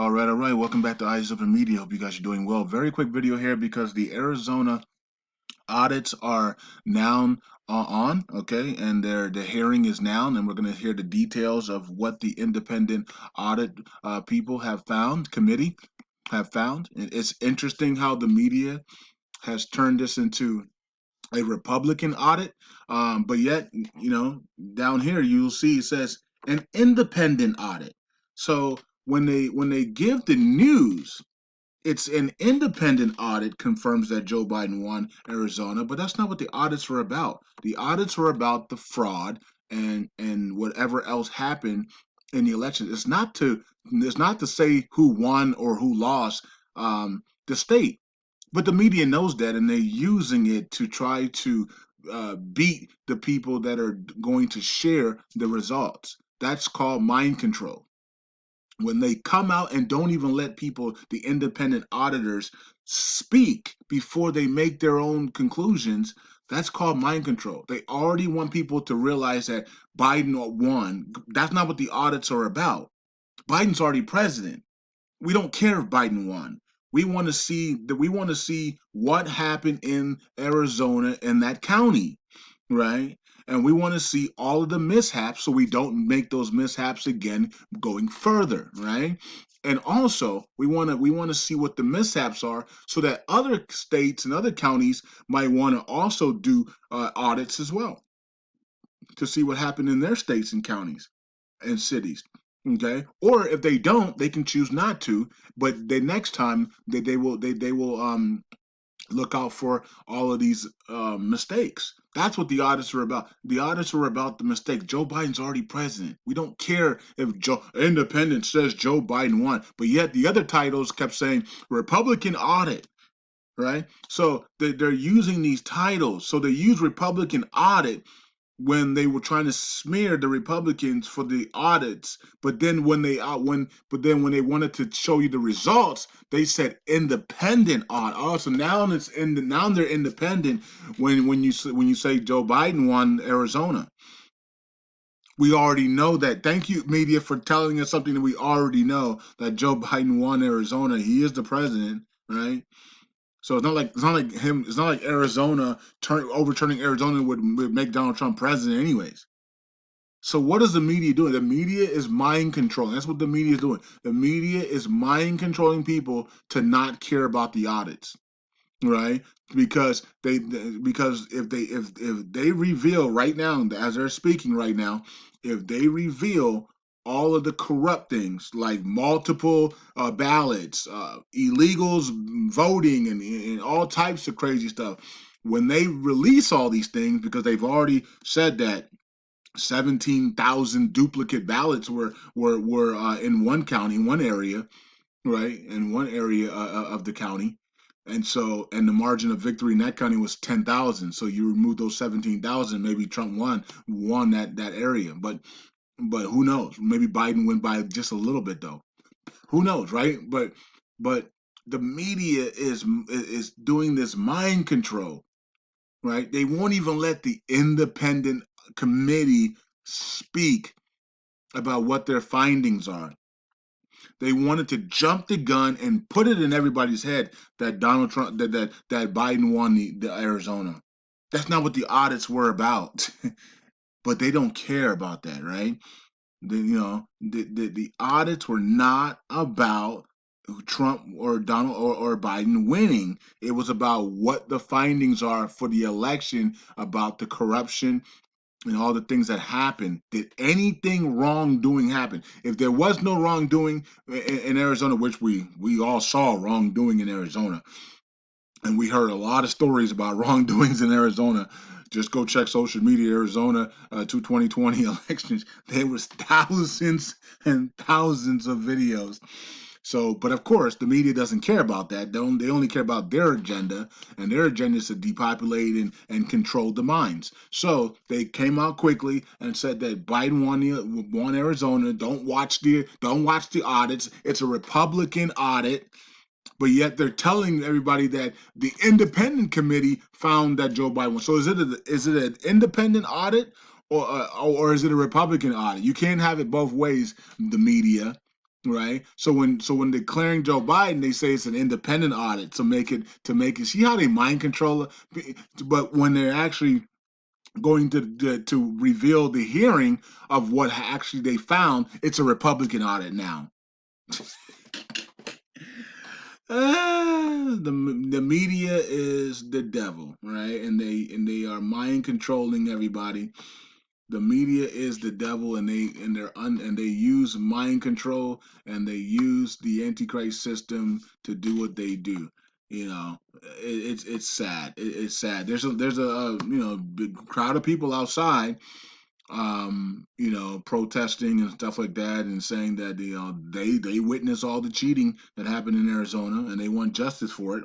All right. Welcome back to Eyes Open Media. Hope you guys are doing well. Very quick video here because the Arizona audits are now on, okay, and the hearing is now, and we're going to hear the details of what the independent audit people have found, committee have found. It's interesting how the media has turned this into a Republican audit, but yet, down here you'll see it says an independent audit. So when they give the news, it's an independent audit confirms that Joe Biden won Arizona, but that's not what the audits were about. The audits were about the fraud and whatever else happened in the election. It's not to say who won or who lost the state, but the media knows that, and they're using it to try to beat the people that are going to share the results. That's called mind control. When they come out and don't even let people, the independent auditors, speak before they make their own conclusions, that's called mind control. They already want people to realize that Biden won. That's not what the audits are about. Biden's already president. We don't care if Biden won. We want to see what happened in Arizona and that county, right? And we want to see all of the mishaps so we don't make those mishaps again going further, right? And also, we want to see what the mishaps are so that other states and other counties might want to also do audits as well to see what happened in their states and counties and cities. Okay, or if they don't, they can choose not to. But the next time they will look out for all of these mistakes. That's what the audits are about. The audits are about the mistake. Joe Biden's already president. We don't care if Joe Independent says Joe Biden won, but yet the other titles kept saying Republican audit, right? So they're using these titles. So they use Republican audit when they were trying to smear the Republicans for the audits, but then when they wanted to show you the results, they said independent audit. Oh, so now they're independent when you say Joe Biden won Arizona. We already know that. Thank you, media, for telling us something that we already know, that Joe Biden won Arizona. He is the president, right? So it's not like him. It's not like Arizona overturning Arizona would make Donald Trump president, anyways. So what is the media doing? The media is mind controlling. That's what the media is doing. The media is mind controlling people to not care about the audits, right? Because if they reveal right now, as they're speaking right now, if they reveal all of the corrupt things like multiple ballots, illegals voting, and all types of crazy stuff, when they release all these things, because they've already said that 17,000 duplicate ballots were in one county, one area, right? In one area of the county. And the margin of victory in that county was 10,000. So you remove those 17,000, maybe Trump won that area. But who knows? Maybe Biden went by just a little bit though. Who knows, right? But the media is doing this mind control, right? They won't even let the independent committee speak about what their findings are. They wanted to jump the gun and put it in everybody's head that Donald Trump that Biden won the Arizona. That's not what the audits were about. But they don't care about that, right? The audits were not about Trump or Donald or Biden winning. It was about what the findings are for the election, about the corruption and all the things that happened. Did anything wrongdoing happen? If there was no wrongdoing in Arizona, which we all saw wrongdoing in Arizona, and we heard a lot of stories about wrongdoings in Arizona. Just go check social media, Arizona 2020 elections. There was thousands and thousands of videos. So, but of course, the media doesn't care about that. They only care about their agenda, and their agenda is to depopulate and control the minds. So they came out quickly and said that Biden won Arizona. Don't watch the audits. It's a Republican audit. But yet they're telling everybody that the independent committee found that Joe Biden won. So is it an independent audit or is it a Republican audit? You can't have it both ways. The media. right? So when declaring Joe Biden, they say it's an independent audit to make it. See how they mind control it? But when they're actually going to reveal the hearing of what actually they found, it's a Republican audit now. The media is the devil, right? And they are mind controlling everybody. The media is the devil, and they use mind control, and they use the antichrist system to do what they do. You know, it's sad. It's sad. There's a big crowd of people outside, protesting and stuff like that, and saying that they witnessed all the cheating that happened in Arizona, and they want justice for it.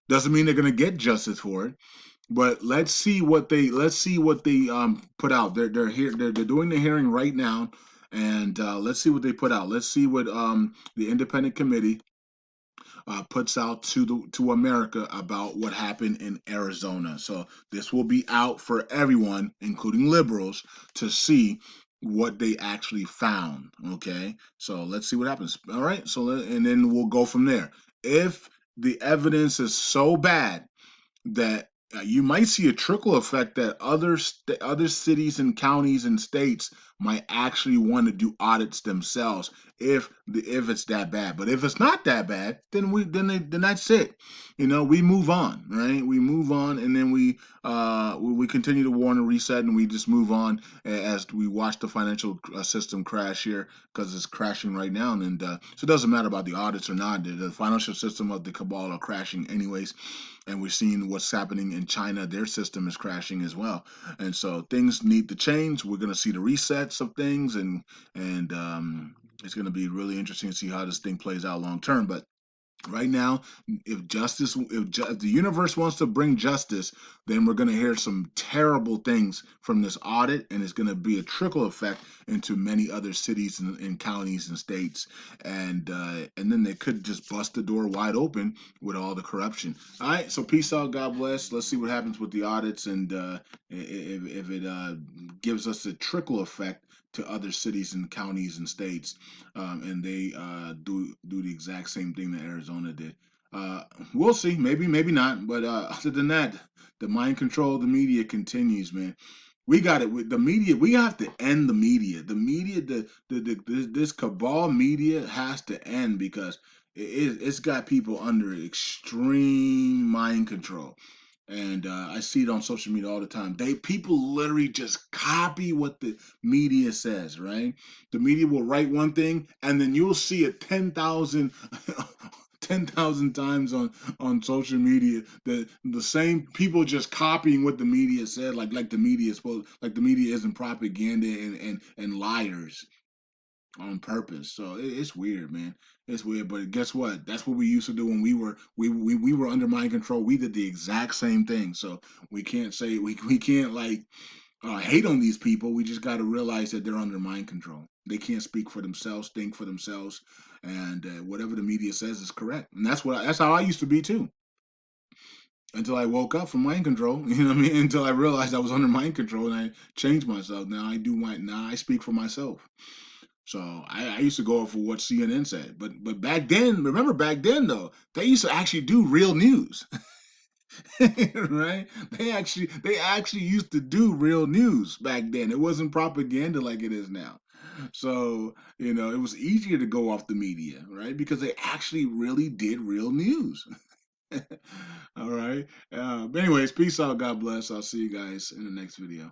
Doesn't mean they're going to get justice for it, but let's see what they put out. They're here. They're doing the hearing right now, and let's see what they put out. Let's see what the independent committee puts out to America about what happened in Arizona. So this will be out for everyone, including liberals, to see what they actually found. Okay, so let's see what happens. All right, and then we'll go from there. If the evidence is so bad that you might see a trickle effect that other cities and counties and states might actually want to do audits themselves if it's that bad. But if it's not that bad, then that's it. We move on, right? We move on, and then we continue to warn and reset, and we just move on as we watch the financial system crash here, because it's crashing right now. And so it doesn't matter about the audits or not. The financial system of the cabal are crashing anyways, and we're seeing what's happening in China. Their system is crashing as well, and so things need to change. We're going to see the resets of things, and it's going to be really interesting to see how this thing plays out long term. But right now, if the universe wants to bring justice, then we're going to hear some terrible things from this audit, and it's going to be a trickle effect into many other cities and counties and states, and then they could just bust the door wide open with all the corruption. All right, so peace out, God bless. Let's see what happens with the audits, and if it gives us a trickle effect to other cities and counties and states, and they do the exact same thing that Arizona did. We'll see, maybe not. But other than that, the mind control of the media continues, man. We got it with the media. We have to end the media. The media, this cabal media has to end, because it's got people under extreme mind control. And I see it on social media all the time. People literally just copy what the media says, right? The media will write one thing, and then you'll see it 10,000 10,000 times on social media. The same people just copying what the media said, like the media is supposed, like the media isn't propaganda and liars on purpose. So it's weird, man. It's weird, but guess what? That's what we used to do when we were under mind control. We did the exact same thing. So we can't say we can't like hate on these people. We just got to realize that they're under mind control. They can't speak for themselves, think for themselves, and whatever the media says is correct. And that's how I used to be too. Until I woke up from mind control, you know what I mean? Until I realized I was under mind control, and I changed myself. Now I speak for myself. So I used to go off for what CNN said, but back then, remember back then though, they used to actually do real news. Right? They actually used to do real news back then. It wasn't propaganda like it is now. So, it was easier to go off the media, right? Because they actually really did real news. All right. But anyways, peace out. God bless. I'll see you guys in the next video.